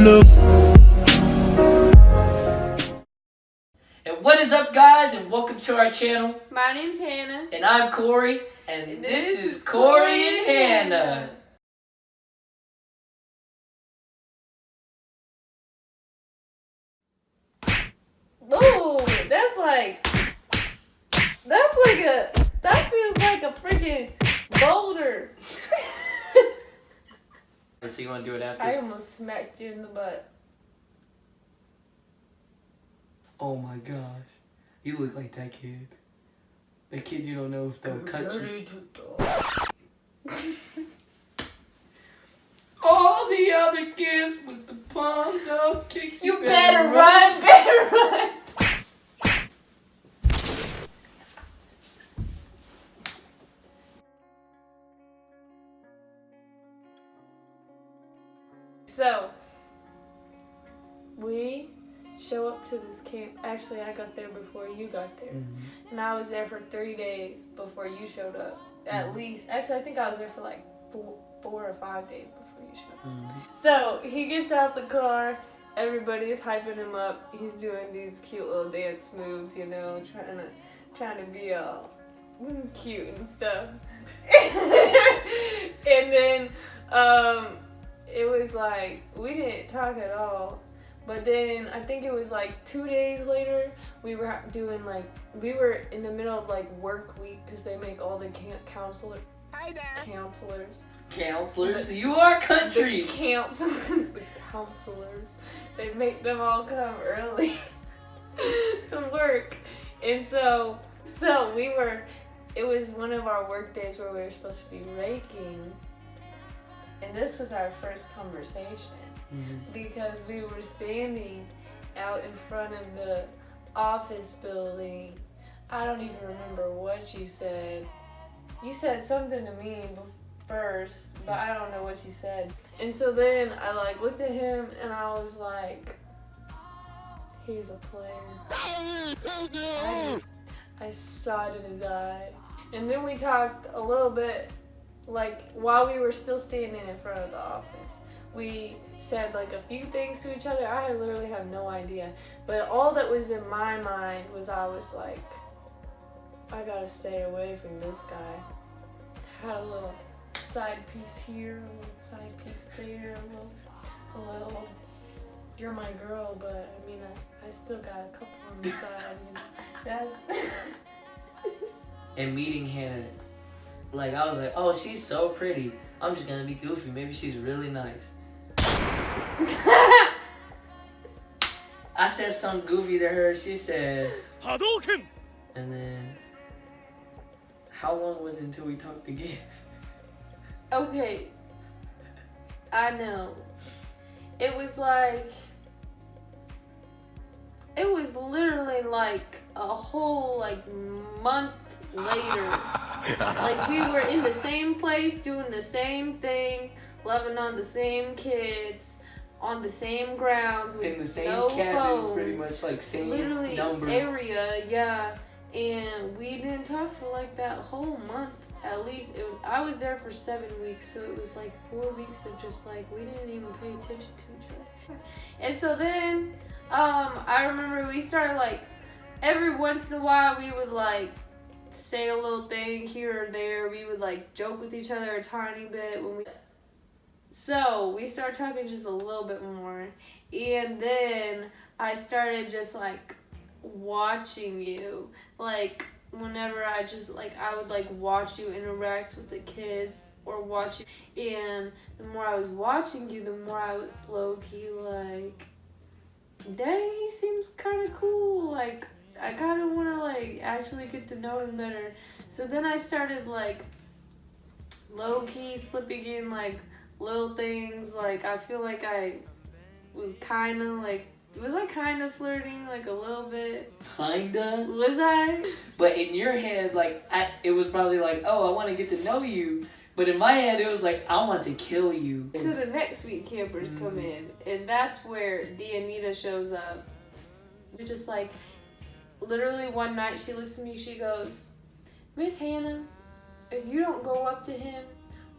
And what is up, guys, and welcome to our channel. My name's Hannah. And I'm Corey, and this is Corey and Hannah. Ooh, that feels like a freaking boulder. So you want to do it after? I almost smacked you in the butt. Oh my gosh. You look like that kid. The kid you don't know if they'll cut you. All the other kids with the pumped up kicks. You better run. So, we show up to this camp. Actually, I got there before you got there. Mm-hmm. And I was there for 3 days before you showed up. At least. Actually, I think I was there for like 4 or 5 days before you showed up. Mm-hmm. So, he gets out the car. Everybody's hyping him up. He's doing these cute little dance moves, you know, trying to be all cute and stuff. And then, it was like, we didn't talk at all. But then, I think it was like 2 days later, we were in the middle of like work week because they make all the counselors. Counselors, you are country. The counselors. They make them all come early to work. And so it was one of our work days where we were supposed to be raking. And this was our first conversation. Mm-hmm. Because we were standing out in front of the office building. I don't even remember what you said. You said something to me first, but I don't know what you said. And so then I like looked at him and I was like, he's a player. I saw it in his eyes. And then we talked a little bit, like while we were still standing in front of the office. We said like a few things to each other. I literally have no idea. But all that was in my mind was I was like, I gotta stay away from this guy. Had a little side piece here, a little side piece there, a little you're my girl, but I mean, I still got a couple on the side. That's... And meeting Hannah, like I was like, oh, she's so pretty. I'm just gonna be goofy. Maybe she's really nice. I said something goofy to her. She said, Hadouken! And then, how long was it until we talked again? Okay. I know. It was literally like a whole like month later. Like we were in the same place doing the same thing, loving on the same kids, on the same grounds with in the same no cabins, phones. pretty much like same literally number area, yeah. And we didn't talk for like that whole month at least. I was there for 7 weeks, so it was like 4 weeks of just like we didn't even pay attention to each other. And so then I remember we started like every once in a while we would like say a little thing here or there. We would like joke with each other a tiny bit so we started talking just a little bit more. And then I started just like watching you, like whenever I would like watch you interact with the kids or watch you, and the more I was watching you, the more I was low-key like, dang, he seems kind of cool, like I kind of want to like actually get to know him better. So then I started like low-key slipping in like little things, like I feel like I was kind of like, was I kind of flirting like a little bit? Kinda. Was I? But in your head, like, it was probably like, oh, I want to get to know you. But in my head, it was like, I want to kill you. So the next week, campers come in, and that's where Dianita shows up. It's just like, literally one night, she looks at me, she goes, Miss Hannah, if you don't go up to him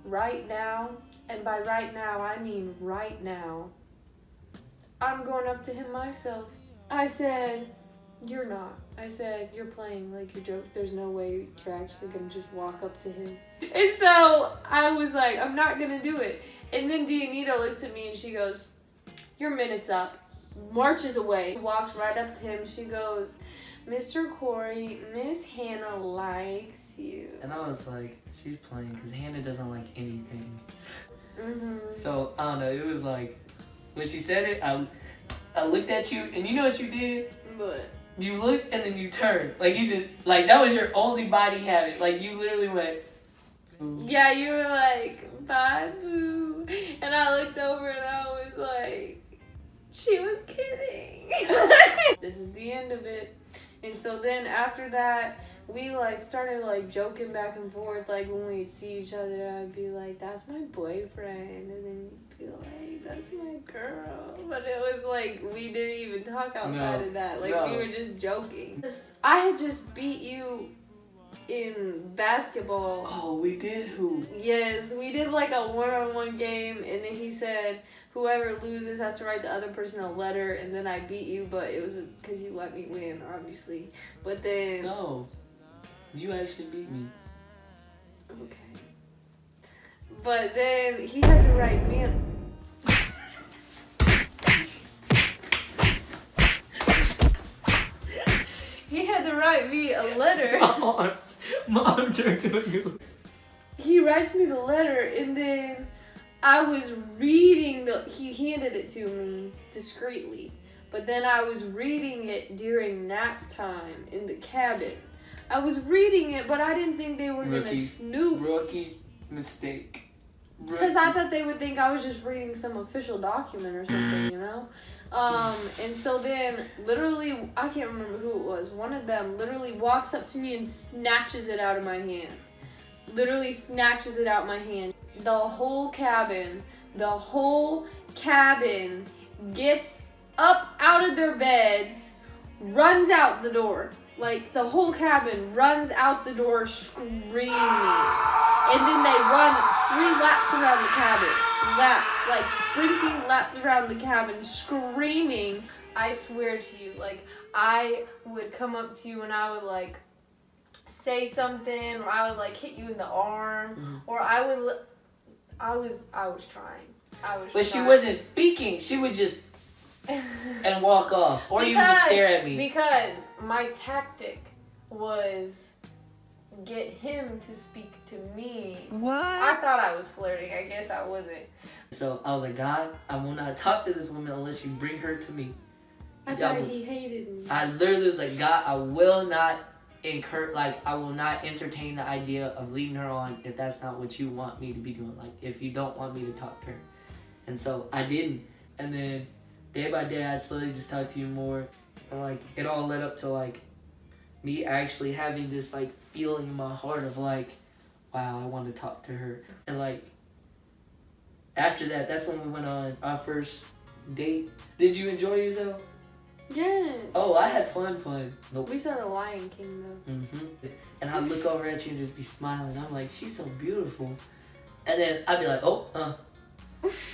right now, and by right now, I mean right now, I'm going up to him myself. I said, you're not. I said, you're playing, like, your joke. There's no way you're actually gonna just walk up to him. And so I was like, I'm not gonna do it. And then Dianita looks at me and she goes, your minute's up. Marches away, walks right up to him. She goes, Mr. Corey, Miss Hannah likes you. And I was like, she's playing because Hannah doesn't like anything. Mm-hmm. So, I don't know, it was like, when she said it, I looked at you, and you know what you did? What? You looked, and then you turned. Like, you just, like, that was your only body habit. Like, you literally went, boo. Yeah, you were like, bye, boo. And I looked over, and I was like, she was kidding. This is the end of it. And so then after that, we like started like joking back and forth. Like when we'd see each other, I'd be like, that's my boyfriend. And then you'd be like, that's my girl. But it was like, we didn't even talk outside of that. Like we were just joking. I had just beat you in basketball. Oh, we did hoop. Yes, we did like a one-on-one game, and then he said whoever loses has to write the other person a letter, and then I beat you, but it was because you let me win, obviously. But then... No, you actually beat me. Okay. But then he had to write me He had to write me a letter. My arm turned to you. He writes me the letter, and then I was reading he handed it to me discreetly, but then I was reading it during nap time in the cabin. I was reading it, but I didn't think they were gonna snoop. Rookie mistake. Because I thought they would think I was just reading some official document or something, you know? And so then, literally, I can't remember who it was. One of them literally walks up to me and snatches it out of my hand. Literally snatches it out of my hand. The whole cabin gets up out of their beds, runs out the door. Like, the whole cabin runs out the door screaming. And then they run 3 laps around the cabin. Like sprinting laps around the cabin, screaming. I swear to you, like, I would come up to you and I would, like, say something, or I would, like, hit you in the arm, or I was trying. But she wasn't speaking. She would just and walk off, or you would just stare at me. Because my tactic was get him to speak to me. What? I thought I was flirting. I guess I wasn't. So I was like, God, I will not talk to this woman unless you bring her to me. I thought he hated me. I literally was like, God, I will not I will not entertain the idea of leading her on if that's not what you want me to be doing. Like, if you don't want me to talk to her. And so I didn't. And then day by day, I'd slowly just talk to you more. And like, it all led up to like me actually having this like feeling in my heart of like, wow, I want to talk to her. And like, after that, that's when we went on our first date. Did you enjoy yourself? Yeah. Oh, I had fun. Nope. We saw The Lion King though. Mm-hmm. And I'd look over at you and just be smiling. I'm like, she's so beautiful. And then I'd be like,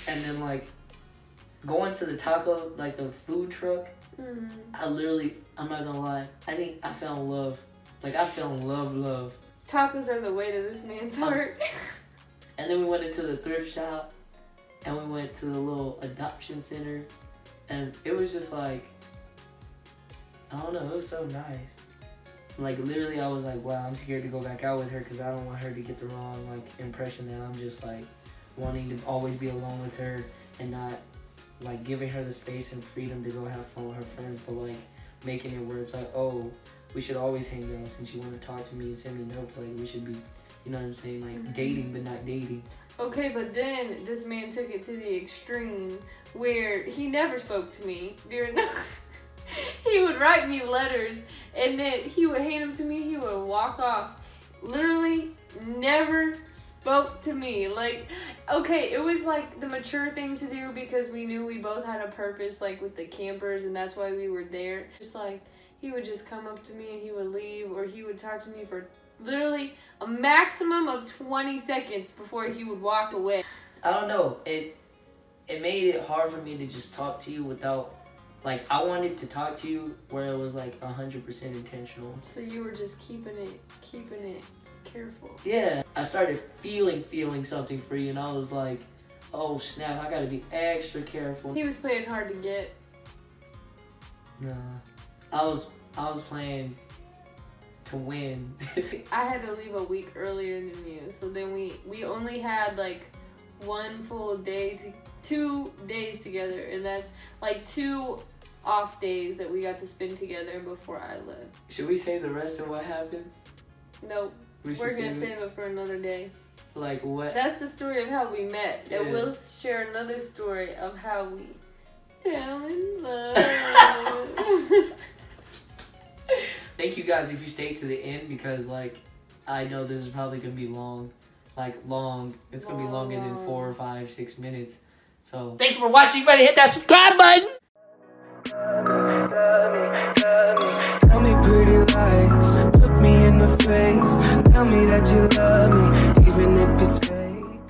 and then like going to the taco, like the food truck. Mm-hmm. I'm not gonna lie, I fell in love. Like, I fell in love. Tacos are the way to this man's heart. And then we went into the thrift shop, and we went to the little adoption center, and it was just like, I don't know, it was so nice. Like, literally, I was like, wow, I'm scared to go back out with her because I don't want her to get the wrong, like, impression that I'm just, like, wanting to always be alone with her and not, like, giving her the space and freedom to go have fun with her friends, but, like, making it where it's like, oh, we should always hang out since you want to talk to me and send me notes. Like, we should be, you know what I'm saying? Like, dating, but not dating. Okay, but then this man took it to the extreme where he never spoke to me during the... He would write me letters, and then he would hand them to me, he would walk off. Literally never spoke to me. Like, okay, it was like the mature thing to do because we knew we both had a purpose, like with the campers, and that's why we were there. Just like, he would just come up to me and he would leave, or he would talk to me for literally a maximum of 20 seconds before he would walk away. I don't know. it made it hard for me to just talk to you without, like, I wanted to talk to you where it was like 100% intentional. So you were just keeping it careful. Yeah, I started feeling something for you, and I was like, oh snap, I gotta be extra careful. He was playing hard to get. Nah, I was playing to win. I had to leave a week earlier than you, so then we only had like one full day to 2 days together, and that's like 2 off days that we got to spend together before I left. Should we say the rest of what happens? Nope. We're gonna save it for another day. Like what? That's the story of how we met. Yeah. And we'll share another story of how we fell in love. Thank you guys if you stay to the end, because like I know this is probably gonna be long. It's gonna be longer than 4 or 5, 6 minutes. So thanks for watching. You better hit that subscribe button. Tell me pretty lies, look me in the face. Tell me that you love me, even if it's fake.